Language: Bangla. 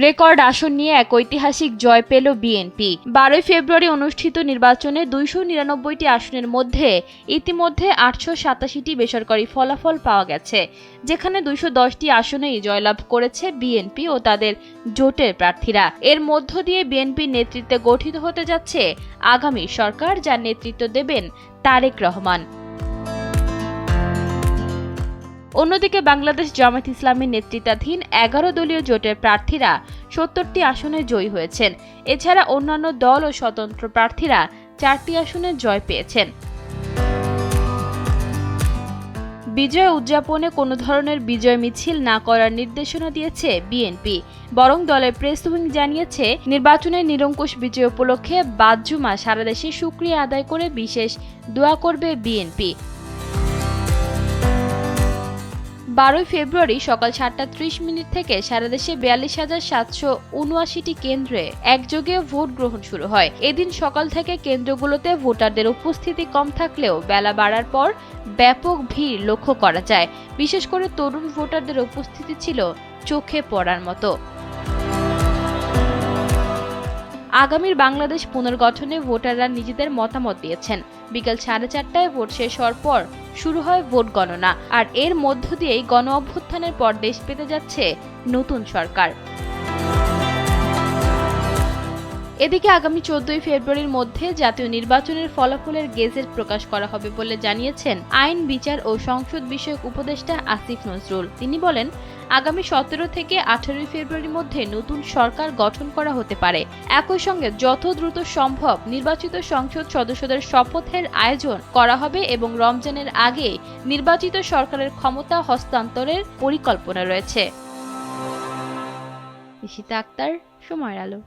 রেকর্ড আসন নিয়ে এক ঐতিহাসিক জয় পেল বিএনপি। 12 ফেব্রুয়ারি অনুষ্ঠিত নির্বাচনে 299টি আসনের মধ্যে ইতিমধ্যে 887টি বেসরকারি ফলাফল পাওয়া গেছে, যেখানে 210টি আসনেই জয়লাভ করেছে বিএনপি ও তাদের জোটের প্রার্থীরা। এর মধ্য দিয়ে বিএনপির নেতৃত্বে গঠিত হতে যাচ্ছে আগামী সরকার, যার নেতৃত্ব দেবেন তারেক রহমান। অন্যদিকে বাংলাদেশ জামায়াত ইসলামীর নেতৃত্বাধীন 11 দলীয় জোটের প্রার্থীরা 70টি আসনে জয়ী হয়েছেন। এছাড়া অন্যান্য দল ও স্বতন্ত্র প্রার্থীরা 4টি আসনে জয় পেয়েছেন। বিজয় উদযাপনে কোনো ধরনের বিজয় মিছিল না করার নির্দেশনা দিয়েছে বিএনপি। বরং দলের প্রেস উইং জানিয়েছে, নির্বাচনের নিরঙ্কুশ বিজয় উপলক্ষে বাদ-জুমা সারা দেশে শুকরিয়া আদায় করে বিশেষ দোয়া করবে বিএনপি। 12 ফেব্রুয়ারি সকাল 7টা 30 থেকে সারা দেশে 42,779টি কেন্দ্রে একযোগে ভোট গ্রহণ শুরু হয়। এদিন সকাল থেকে কেন্দ্রগুলোতে ভোটারদের উপস্থিতি কম থাকলেও বেলা বাড়ার পর ব্যাপক ভিড় লক্ষ্য করা যায়। বিশেষ করে তরুণ ভোটারদের উপস্থিতি ছিল চোখে পড়ার মতো। আগামীর বাংলাদেশ পুনর্গঠনে ভোটাররা নিজেদের মতামত দিয়েছেন। বিকেল 4:30টায় ভোট শেষ হওয়ার পর শুরু হয় ভোট গণনা, আর এর মধ্য দিয়েই গণ অভ্যুত্থানের পর দেশ পেতে যাচ্ছে নতুন সরকার। এদিকে আগামী 14 ফেব্রুয়ারির মধ্যে জাতীয় নির্বাচনের ফলাফলের গেজেট প্রকাশ করা হবে বলে জানিয়েছেন আইন, বিচার ও সংসদ বিষয়ক উপদেষ্টা আসিফ নজরুল। তিনি বলেন, আগামী 17 থেকে 18 ফেব্রুয়ারির মধ্যে নতুন সরকার গঠন করা হতে পারে। একই সঙ্গে যত দ্রুত সম্ভব নির্বাচিত সংসদ সদস্যদের শপথের আয়োজন করা হবে এবং রমজানের আগে নির্বাচিত সরকারের ক্ষমতা হস্তান্তরের পরিকল্পনা রয়েছে। ঈশিতা আক্তার, সময়ের আলো।